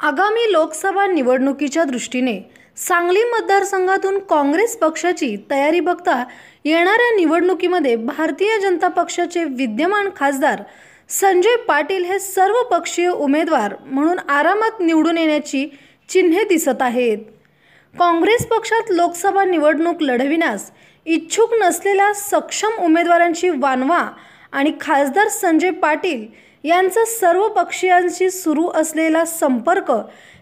आगामी लोकसभा निवडणुकीच्या दृष्टीने सांगली मतदारसंघातून काँग्रेस पक्षाची तयारी बघता येणाऱ्या निवडणुकीमध्ये भारतीय जनता पक्षाचे विद्यमान खासदार संजय पाटील हे सर्वपक्षीय उमेदवार म्हणून आरामात निवडून येण्याची चिन्हे दिसत आहेत। काँग्रेस पक्षात लोकसभा निवडणूक लढविण्यास इच्छुक नसलेल्या सक्षम उमेदवारांची वानवा आणि खासदार संजय पाटील यांचा सर्व पक्षीयांशी सुरू असलेला संपर्क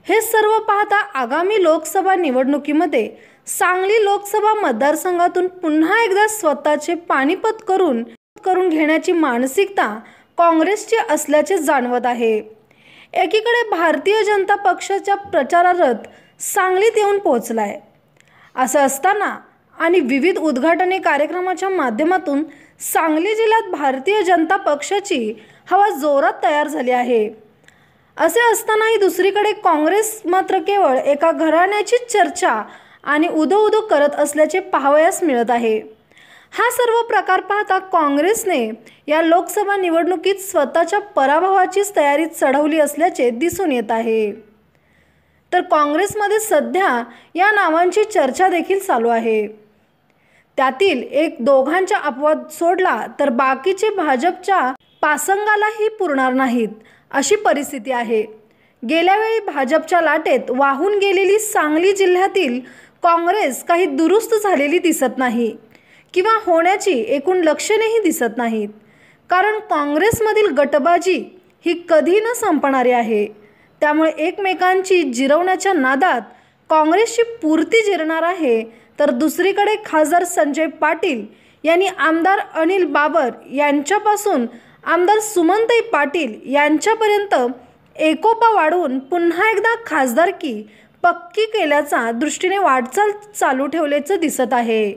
हे सर्व पाहता आगामी लोकसभा निवडणुकीमध्ये सांगली लोकसभा मतदारसंघातून पुन्हा एकदा स्वतःचे पानिपत करून घेण्याची मानसिकता काँग्रेसची असल्याचे जाणवत आहे। एकीकडे भारतीय जनता पक्षाच्या प्रचारार्थ सांगलीत येऊन पोहोचलाय। असं असताना आणि विविध उद्घाटनी कार्यक्रमाच्या माध्यमातून सांगली जिल्ह्यात भारतीय जनता पक्षाची हवा जोरात तयार झाली आहे। असे असतानाही दुसरीकडे काँग्रेस मात्र केवळ एका घराण्याची चर्चा आणि उदो करत असल्याचे पाहावयास मिळत आहे। हा सर्व प्रकार पाहता काँग्रेसने या लोकसभा निवडणुकीत स्वतःच्या पराभवाचीच तयारी चढवली असल्याचे दिसून येत आहे। तर काँग्रेसमध्ये सध्या या नावांची चर्चा देखील चालू आहे। त्यातील एक दोघांचा अपवाद सोडला तर बाकीचे भाजपच्या पासंगालाही पुरणार नाहीत अशी परिस्थिती आहे। गेल्या वेळी भाजपच्या लाटेत वाहून गेलेली सांगली जिल्ह्यातील काँग्रेस काही दुरुस्त झालेली दिसत नाही किंवा होण्याची एकूण लक्षणेही दिसत नाहीत, कारण काँग्रेसमधील गटबाजी ही कधी न संपणारी आहे। त्यामुळे एकमेकांची जिरवण्याच्या नादात काँग्रेसची पूर्ती जिरणार आहे। तर दुसरीकडे खासदार संजय पाटील यांनी आमदार अनिल बाबर यांच्यापासून आमदार सुमनताई पाटील यांच्यापर्यंत एकोपा वाढवून पुन्हा एकदा खासदारकी पक्की केल्याचा दृष्टीने वाटचाल चालू ठेवल्याचं दिसत आहे।